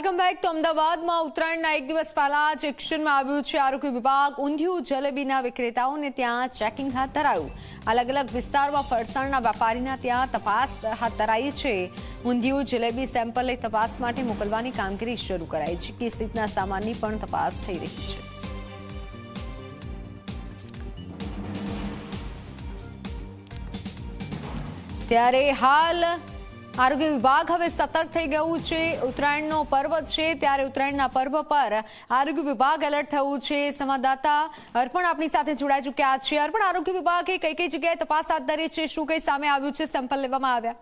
Welcome back. તો અમદાવાદમાં ઉત્તરાયણના એક દિવસ પહેલા જ એક્શનમાં આવ્યું છે આરોગ્ય વિભાગ। ઊંધિયું જલેબીના વિક્રેતાઓને ત્યાં ચેકિંગ હાથ ધરાયું। અલગ અલગ વિસ્તારમાં ફરસાણના વેપારીના ત્યાં તપાસ હાથ ધરાઈ છે। ઊંધિયું જલેબી સેમ્પલ લઈ તપાસ માટે મોકલવાની કામગીરી શરૂ કરાઈ છે। કે સહિતના સામાનની પણ તપાસ થઈ રહી છે। ત્યારે હાલ આરોગ્ય વિભાગ હવે સતર્ક થઈ ગયું છે। ઉત્તરાયણનો પર્વ છે ત્યારે ઉત્તરાયણના પર્વ પર આરોગ્ય વિભાગ એલર્ટ થયું છે। સંવાદદાતા અર્પણ આપણી સાથે જોડાઈ ચૂક્યા છે। અર્પણ, આરોગ્ય વિભાગે કઈ કઈ જગ્યાએ તપાસ હાથ ધરી છે, શું કઈ સામે આવ્યું છે, સેમ્પલ લેવામાં આવ્યા?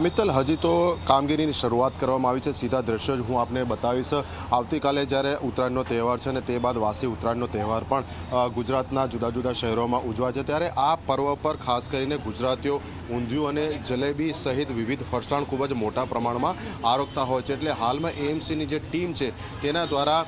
મિત્તલ, હજી તો કામગીરીની શરૂઆત કરવામાં આવી છે। સીધા દ્રશ્યો જ હું આપને બતાવીશ। આવતીકાલે જ્યારે ઉત્તરાયણનો તહેવાર છે અને તે બાદ વાસી ઉત્તરાયણનો તહેવાર પણ ગુજરાતના જુદા જુદા શહેરોમાં ઉજવાય છે, ત્યારે આ પર્વ પર ખાસ કરીને ગુજરાતીઓ ઊંધિયું અને જલેબી સહિત વિવિધ ફરસાણ ખૂબ જ મોટા પ્રમાણમાં આરોગતા હોય છે। એટલે હાલમાં એએમસીની જે ટીમ છે તેના દ્વારા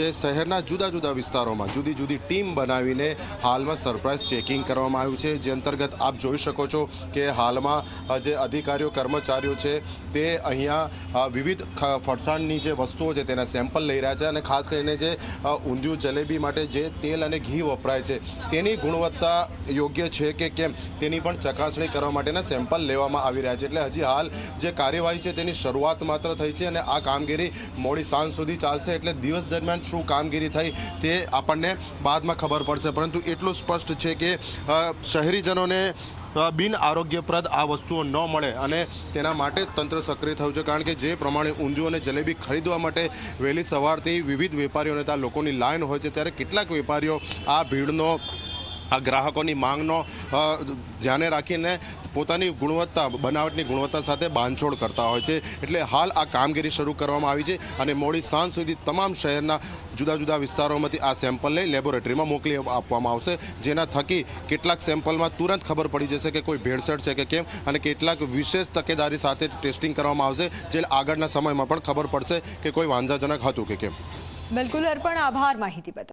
જે શહેરના જુદા જુદા વિસ્તારોમાં જુદી જુદી ટીમ બનાવીને હાલમાં સરપ્રાઇઝ ચેકિંગ કરવામાં આવ્યું છે। જે અંતર્ગત આપ જોઈ શકો છો કે હાલમાં જે અધિકારીઓ કર્મચારીઓ છે તે અહીંયા વિવિધ ફરસાણની જે વસ્તુઓ છે તેના સેમ્પલ લઈ રહ્યા છે અને ખાસ કરીને જે ઊંધિયું જલેબી માટે જે તેલ અને ઘી વપરાય છે તેની ગુણવત્તા યોગ્ય છે કે કેમ તેની પણ ચકાસણી કરવા માટેના સેમ્પલ લેવામાં આવી રહ્યા છે। એટલે હજી હાલ જે કાર્યવાહી છે તેની શરૂઆત માત્ર થઈ છે અને આ કામગીરી મોડી સાંજ સુધી ચાલશે। એટલે દિવસ દરમિયાન શું કામગીરી થઈ તે આપણને બાદમાં ખબર પડશે, પરંતુ એટલું સ્પષ્ટ છે કે શહેરીજનોને બિન આરોગ્યપ્રદ આ વસ્તુઓ ન મળે અને તેના માટે જ તંત્ર સક્રિય થયું છે। કારણ કે જે પ્રમાણે ઊંધિયું અને જલેબી ખરીદવા માટે વહેલી સવારથી વિવિધ વેપારીઓને ત્યાં લોકોની લાઈન હોય છે, ત્યારે કેટલાક વેપારીઓ આ ભીડનો આ ગ્રાહકોની માંગનો ધ્યાને રાખીને પોતાની ગુણવત્તા બનાવટની ગુણવત્તા સાથે બાંધછોડ કરતા હોય છે। એટલે હાલ આ કામગીરી શરૂ કરવામાં આવી છે અને મોડી સાંજ સુધી તમામ શહેરના જુદા જુદા વિસ્તારોમાંથી આ સેમ્પલ લઈ લેબોરેટરીમાં મોકલી આપવામાં આવશે, જેના થકી કેટલાક સેમ્પલમાં તુરંત ખબર પડી જશે કે કોઈ ભેળસેળ છે કે કેમ, અને કેટલાક વિશેષ તકેદારી સાથે ટેસ્ટિંગ કરવામાં આવશે, જે આગળના સમયમાં પણ ખબર પડશે કે કોઈ વાંધાજનક હતું કે કેમ। બિલકુલ અર્પણ, આભાર માહિતી બદલ।